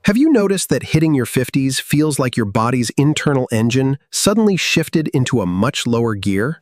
Have you noticed that hitting your 50s feels like your body's internal engine suddenly shifted into a much lower gear?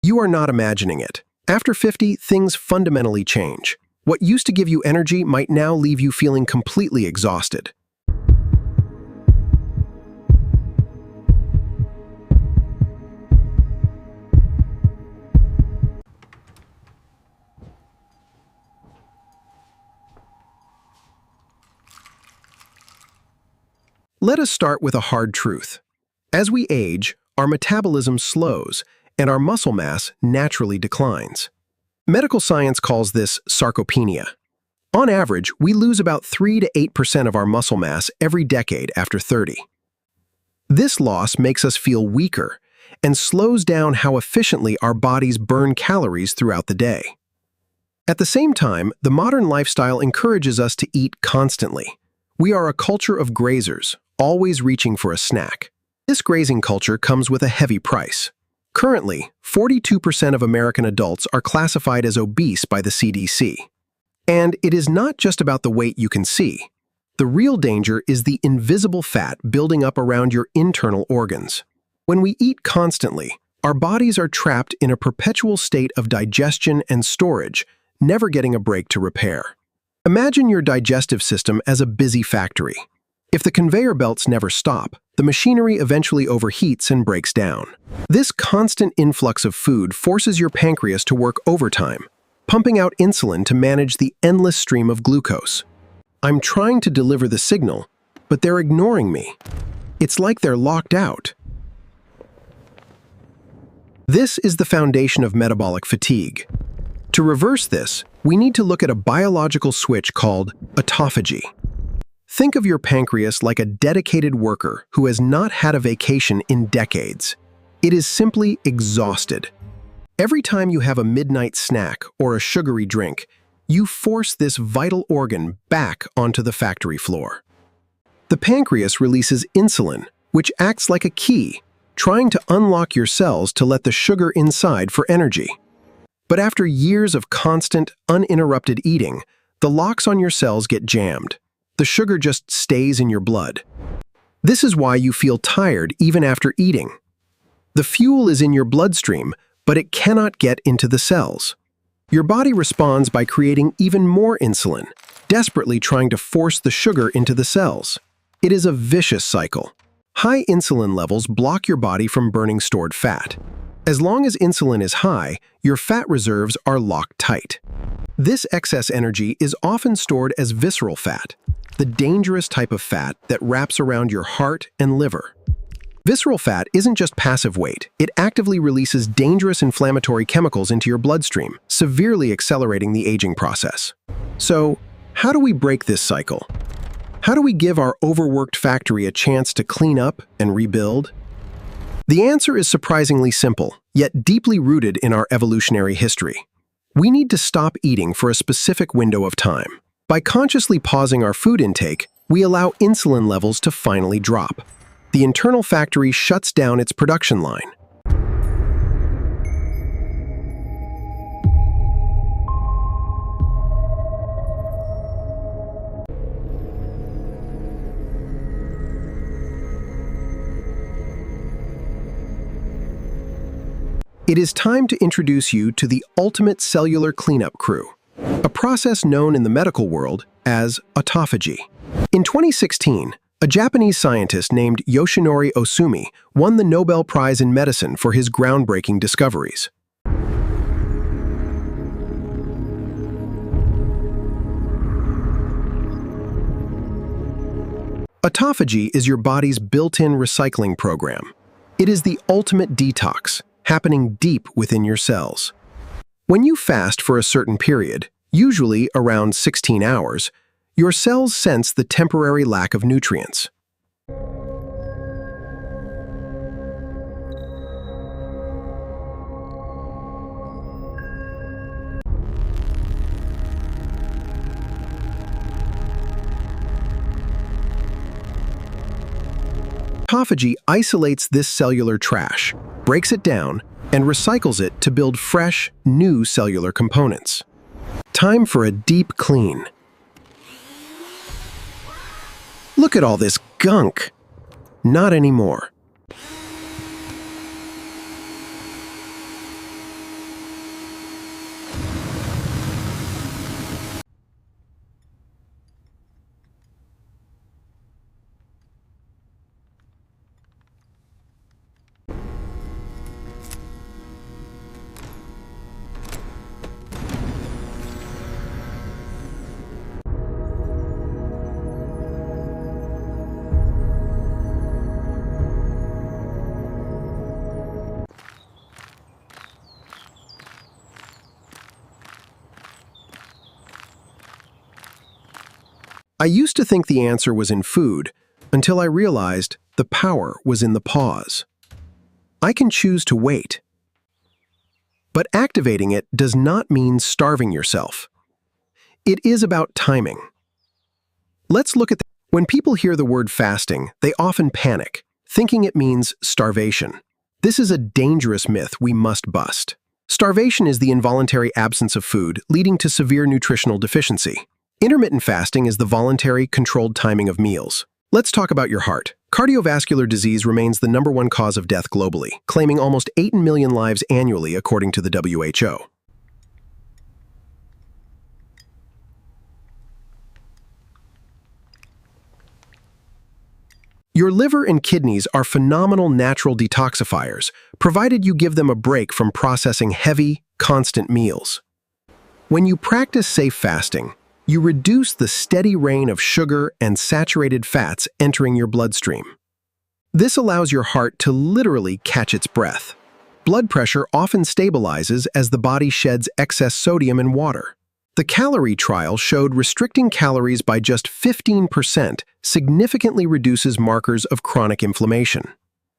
You are not imagining it. After 50, things fundamentally change. What used to give you energy might now leave you feeling completely exhausted. Let us start with a hard truth. As we age, our metabolism slows and our muscle mass naturally declines. Medical science calls this sarcopenia. On average, we lose about 3 to 8% of our muscle mass every decade after 30. This loss makes us feel weaker and slows down how efficiently our bodies burn calories throughout the day. At the same time, the modern lifestyle encourages us to eat constantly. We are a culture of grazers, always reaching for a snack. This grazing culture comes with a heavy price. Currently, 42% of American adults are classified as obese by the CDC. And it is not just about the weight you can see. The real danger is the invisible fat building up around your internal organs. When we eat constantly, our bodies are trapped in a perpetual state of digestion and storage, never getting a break to repair. Imagine your digestive system as a busy factory. If the conveyor belts never stop, the machinery eventually overheats and breaks down. This constant influx of food forces your pancreas to work overtime, pumping out insulin to manage the endless stream of glucose. I'm trying to deliver the signal, but they're ignoring me. It's like they're locked out. This is the foundation of metabolic fatigue. To reverse this, we need to look at a biological switch called autophagy. Think of your pancreas like a dedicated worker who has not had a vacation in decades. It is simply exhausted. Every time you have a midnight snack or a sugary drink, you force this vital organ back onto the factory floor. The pancreas releases insulin, which acts like a key, trying to unlock your cells to let the sugar inside for energy. But after years of constant, uninterrupted eating, the locks on your cells get jammed. The sugar just stays in your blood. This is why you feel tired even after eating. The fuel is in your bloodstream, but it cannot get into the cells. Your body responds by creating even more insulin, desperately trying to force the sugar into the cells. It is a vicious cycle. High insulin levels block your body from burning stored fat. As long as insulin is high, your fat reserves are locked tight. This excess energy is often stored as visceral fat, the dangerous type of fat that wraps around your heart and liver. Visceral fat isn't just passive weight, it actively releases dangerous inflammatory chemicals into your bloodstream, severely accelerating the aging process. So, how do we break this cycle? How do we give our overworked factory a chance to clean up and rebuild? The answer is surprisingly simple, yet deeply rooted in our evolutionary history. We need to stop eating for a specific window of time. By consciously pausing our food intake, we allow insulin levels to finally drop. The internal factory shuts down its production line. It is time to introduce you to the ultimate cellular cleanup crew, a process known in the medical world as autophagy. In 2016, a Japanese scientist named Yoshinori Ohsumi won the Nobel Prize in Medicine for his groundbreaking discoveries. Autophagy is your body's built-in recycling program. It is the ultimate detox, happening deep within your cells. When you fast for a certain period, usually around 16 hours, your cells sense the temporary lack of nutrients. Autophagy isolates this cellular trash, breaks it down, and recycles it to build fresh, new cellular components. Time for a deep clean. Look at all this gunk. Not anymore. I used to think the answer was in food until I realized the power was in the pause. I can choose to wait. But activating it does not mean starving yourself. It is about timing. Let's look at when people hear the word fasting, they often panic, thinking it means starvation. This is a dangerous myth we must bust. Starvation is the involuntary absence of food, leading to severe nutritional deficiency. Intermittent fasting is the voluntary, controlled timing of meals. Let's talk about your heart. Cardiovascular disease remains the #1 cause of death globally, claiming almost 8 million lives annually according to the WHO. Your liver and kidneys are phenomenal natural detoxifiers, provided you give them a break from processing heavy, constant meals. When you practice safe fasting, you reduce the steady rain of sugar and saturated fats entering your bloodstream. This allows your heart to literally catch its breath. Blood pressure often stabilizes as the body sheds excess sodium and water. The calorie trial showed restricting calories by just 15% significantly reduces markers of chronic inflammation.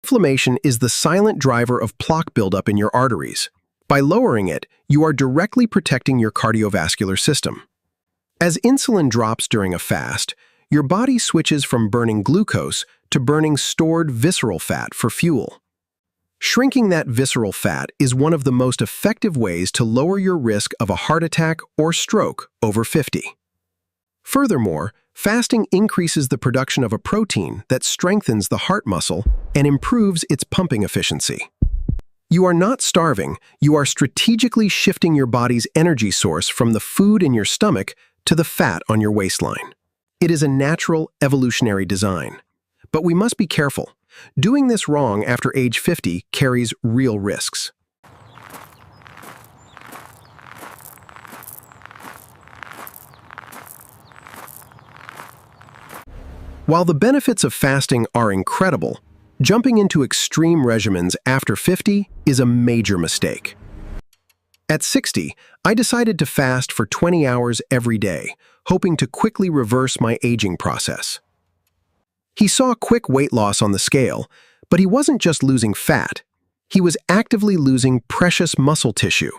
Inflammation is the silent driver of plaque buildup in your arteries. By lowering it, you are directly protecting your cardiovascular system. As insulin drops during a fast, your body switches from burning glucose to burning stored visceral fat for fuel. Shrinking that visceral fat is one of the most effective ways to lower your risk of a heart attack or stroke over 50. Furthermore, fasting increases the production of a protein that strengthens the heart muscle and improves its pumping efficiency. You are not starving, you are strategically shifting your body's energy source from the food in your stomach to the fat on your waistline. It is a natural, evolutionary design. But we must be careful. Doing this wrong after age 50 carries real risks. While the benefits of fasting are incredible, jumping into extreme regimens after 50 is a major mistake. At 60, I decided to fast for 20 hours every day, hoping to quickly reverse my aging process. He saw quick weight loss on the scale, but he wasn't just losing fat. He was actively losing precious muscle tissue.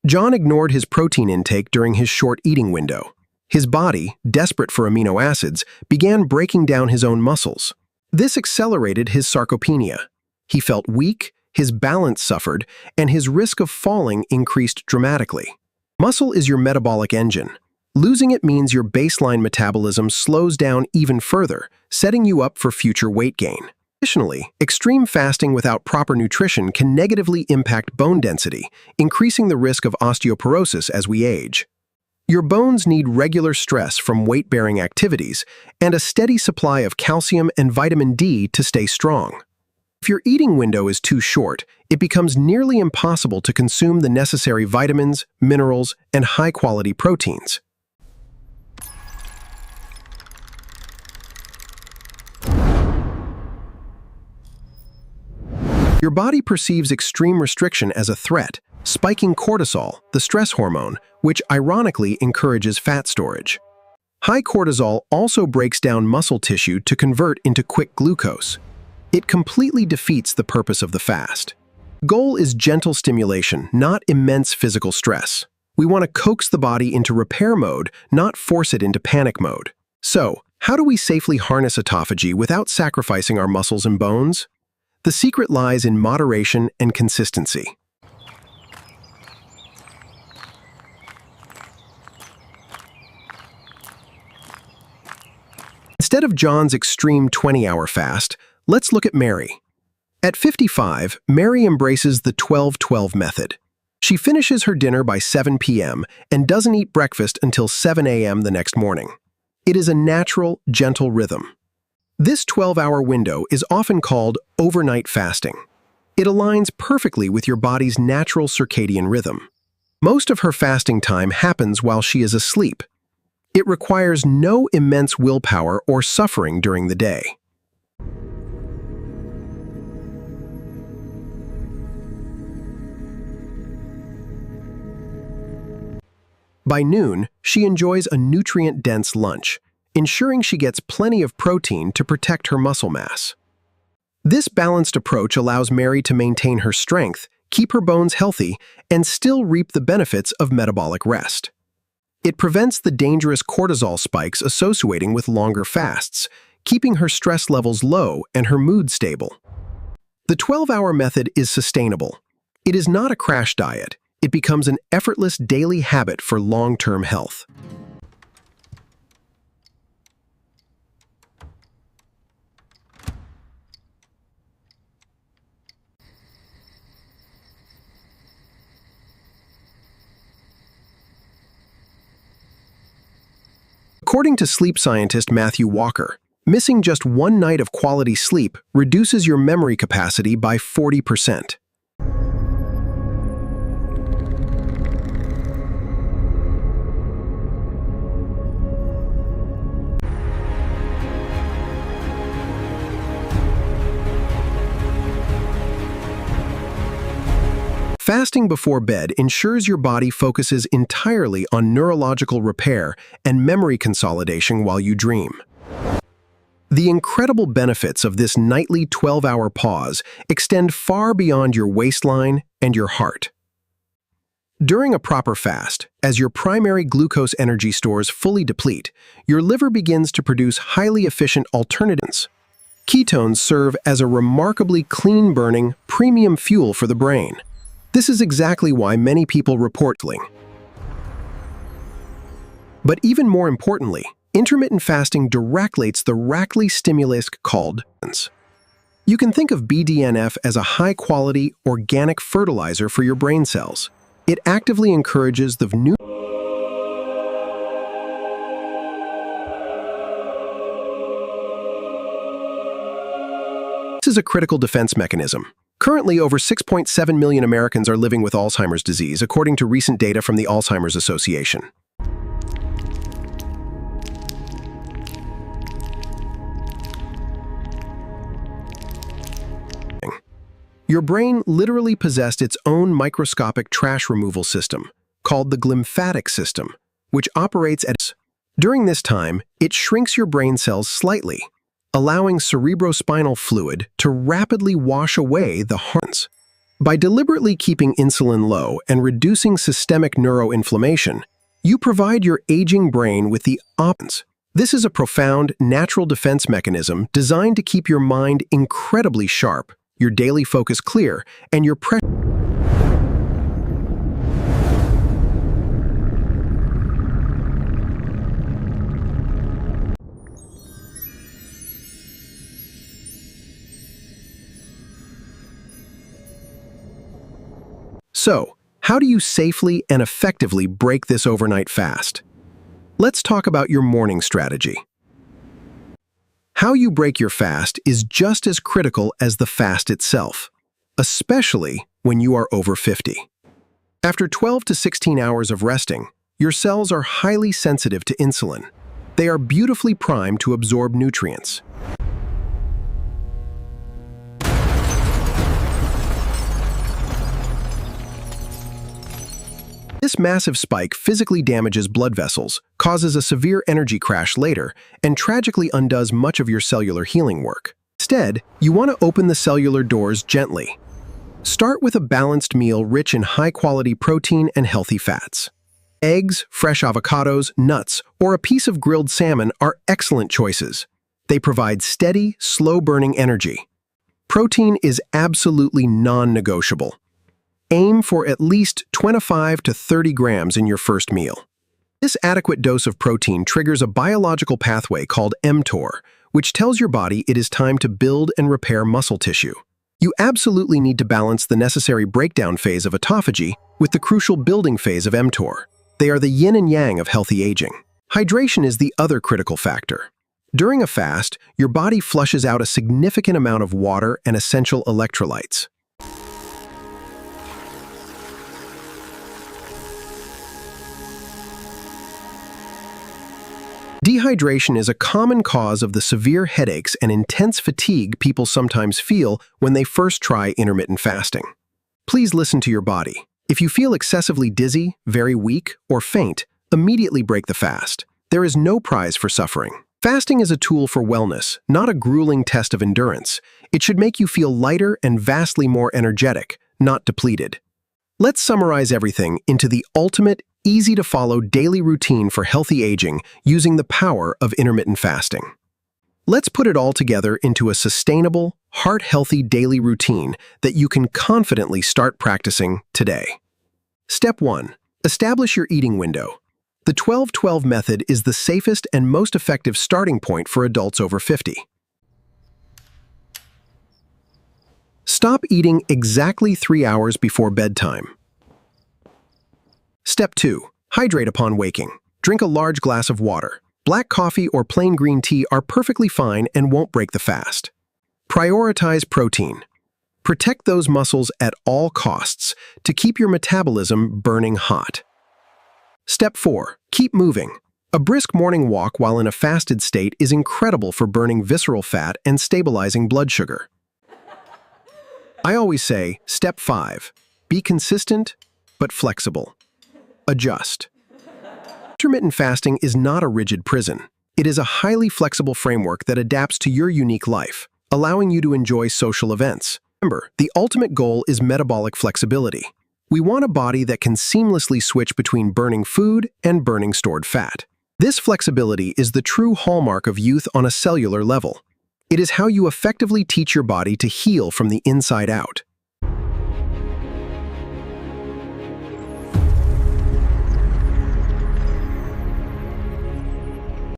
John ignored his protein intake during his short eating window. His body, desperate for amino acids, began breaking down his own muscles. This accelerated his sarcopenia. He felt weak, his balance suffered, and his risk of falling increased dramatically. Muscle is your metabolic engine. Losing it means your baseline metabolism slows down even further, setting you up for future weight gain. Additionally, extreme fasting without proper nutrition can negatively impact bone density, increasing the risk of osteoporosis as we age. Your bones need regular stress from weight-bearing activities and a steady supply of calcium and vitamin D to stay strong. If your eating window is too short, it becomes nearly impossible to consume the necessary vitamins, minerals, and high-quality proteins. Your body perceives extreme restriction as a threat, spiking cortisol, the stress hormone, which ironically encourages fat storage. High cortisol also breaks down muscle tissue to convert into quick glucose. It completely defeats the purpose of the fast. The goal is gentle stimulation, not immense physical stress. We want to coax the body into repair mode, not force it into panic mode. So, how do we safely harness autophagy without sacrificing our muscles and bones? The secret lies in moderation and consistency. Instead of John's extreme 20-hour fast, let's look at Mary. At 55, Mary embraces the 12-12 method. She finishes her dinner by 7 p.m. and doesn't eat breakfast until 7 a.m. the next morning. It is a natural, gentle rhythm. This 12-hour window is often called overnight fasting. It aligns perfectly with your body's natural circadian rhythm. Most of her fasting time happens while she is asleep. It requires no immense willpower or suffering during the day. By noon, she enjoys a nutrient-dense lunch, ensuring she gets plenty of protein to protect her muscle mass. This balanced approach allows Mary to maintain her strength, keep her bones healthy, and still reap the benefits of metabolic rest. It prevents the dangerous cortisol spikes associating with longer fasts, keeping her stress levels low and her mood stable. The 12-hour method is sustainable. It is not a crash diet. It becomes an effortless daily habit for long-term health. According to sleep scientist Matthew Walker, missing just one night of quality sleep reduces your memory capacity by 40%. Fasting before bed ensures your body focuses entirely on neurological repair and memory consolidation while you dream. The incredible benefits of this nightly 12-hour pause extend far beyond your waistline and your heart. During a proper fast, as your primary glucose energy stores fully deplete, your liver begins to produce highly efficient alternatives. Ketones serve as a remarkably clean-burning, premium fuel for the brain. This is exactly why many people report fling. But even more importantly, intermittent fasting directly the Rackley stimulus called. You can think of BDNF as a high-quality, organic fertilizer for your brain cells. It actively encourages the new. This is a critical defense mechanism. Currently, over 6.7 million Americans are living with Alzheimer's disease, according to recent data from the Alzheimer's Association. Your brain literally possessed its own microscopic trash removal system, called the glymphatic system, which operates at. During this time, it shrinks your brain cells slightly, allowing cerebrospinal fluid to rapidly wash away the harms. By deliberately keeping insulin low and reducing systemic neuroinflammation, you provide your aging brain with the options. This is a profound, natural defense mechanism designed to keep your mind incredibly sharp, your daily focus clear, and your pressure. So, how do you safely and effectively break this overnight fast? Let's talk about your morning strategy. How you break your fast is just as critical as the fast itself, especially when you are over 50. After 12 to 16 hours of resting, your cells are highly sensitive to insulin. They are beautifully primed to absorb nutrients. This massive spike physically damages blood vessels, causes a severe energy crash later, and tragically undoes much of your cellular healing work. Instead, you want to open the cellular doors gently. Start with a balanced meal rich in high-quality protein and healthy fats. Eggs, fresh avocados, nuts, or a piece of grilled salmon are excellent choices. They provide steady, slow-burning energy. Protein is absolutely non-negotiable. Aim for at least 25 to 30 grams in your first meal. This adequate dose of protein triggers a biological pathway called mTOR, which tells your body it is time to build and repair muscle tissue. You absolutely need to balance the necessary breakdown phase of autophagy with the crucial building phase of mTOR. They are the yin and yang of healthy aging. Hydration is the other critical factor. During a fast, your body flushes out a significant amount of water and essential electrolytes. Dehydration is a common cause of the severe headaches and intense fatigue people sometimes feel when they first try intermittent fasting. Please listen to your body. If you feel excessively dizzy, very weak, or faint, immediately break the fast. There is no prize for suffering. Fasting is a tool for wellness, not a grueling test of endurance. It should make you feel lighter and vastly more energetic, not depleted. Let's summarize everything into the ultimate, easy-to-follow daily routine for healthy aging using the power of intermittent fasting. Let's put it all together into a sustainable, heart-healthy daily routine that you can confidently start practicing today. Step 1. Establish your eating window. The 12-12 method is the safest and most effective starting point for adults over 50. Stop eating exactly 3 hours before bedtime. Step 2. Hydrate upon waking. Drink a large glass of water. Black coffee or plain green tea are perfectly fine and won't break the fast. Prioritize protein. Protect those muscles at all costs to keep your metabolism burning hot. Step 4. Keep moving. A brisk morning walk while in a fasted state is incredible for burning visceral fat and stabilizing blood sugar. I always say, Step 5. Be consistent, but flexible. Adjust. Intermittent fasting is not a rigid prison. It is a highly flexible framework that adapts to your unique life, allowing you to enjoy social events. Remember, the ultimate goal is metabolic flexibility. We want a body that can seamlessly switch between burning food and burning stored fat. This flexibility is the true hallmark of youth on a cellular level. It is how you effectively teach your body to heal from the inside out.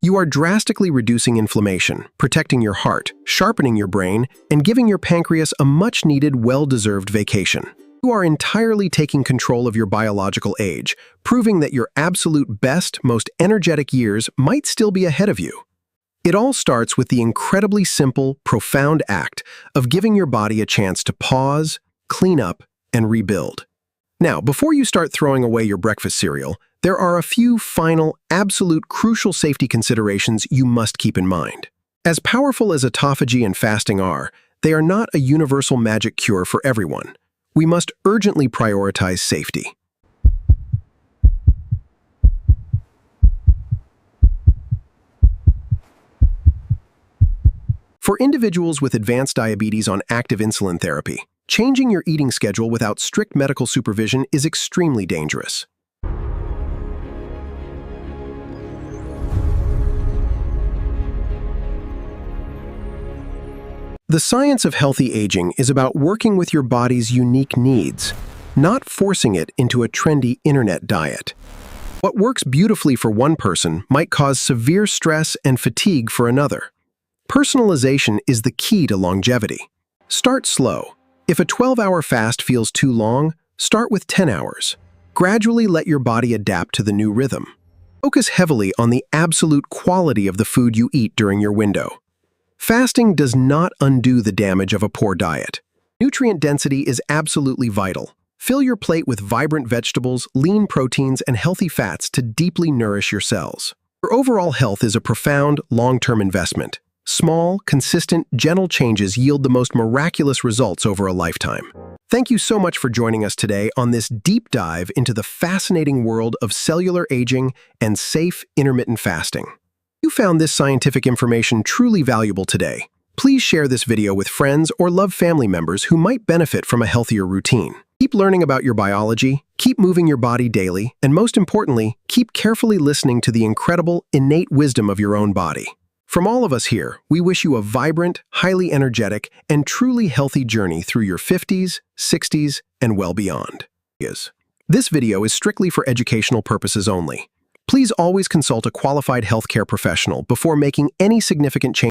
You are drastically reducing inflammation, protecting your heart, sharpening your brain, and giving your pancreas a much-needed, well-deserved vacation. You are entirely taking control of your biological age, proving that your absolute best, most energetic years might still be ahead of you. It all starts with the incredibly simple, profound act of giving your body a chance to pause, clean up, and rebuild. Now, before you start throwing away your breakfast cereal, there are a few final, absolute crucial safety considerations you must keep in mind. As powerful as autophagy and fasting are, they are not a universal magic cure for everyone. We must urgently prioritize safety. For individuals with advanced diabetes on active insulin therapy, changing your eating schedule without strict medical supervision is extremely dangerous. The science of healthy aging is about working with your body's unique needs, not forcing it into a trendy internet diet. What works beautifully for one person might cause severe stress and fatigue for another. Personalization is the key to longevity. Start slow. If a 12-hour fast feels too long, start with 10 hours. Gradually let your body adapt to the new rhythm. Focus heavily on the absolute quality of the food you eat during your window. Fasting does not undo the damage of a poor diet. Nutrient density is absolutely vital. Fill your plate with vibrant vegetables, lean proteins, and healthy fats to deeply nourish your cells. Your overall health is a profound, long-term investment. Small, consistent, gentle changes yield the most miraculous results over a lifetime. Thank you so much for joining us today on this deep dive into the fascinating world of cellular aging and safe intermittent fasting. If you found this scientific information truly valuable today, please share this video with friends or loved family members who might benefit from a healthier routine. Keep learning about your biology, keep moving your body daily, and most importantly, keep carefully listening to the incredible, innate wisdom of your own body. From all of us here, we wish you a vibrant, highly energetic, and truly healthy journey through your 50s, 60s, and well beyond. This video is strictly for educational purposes only. Please always consult a qualified healthcare professional before making any significant change.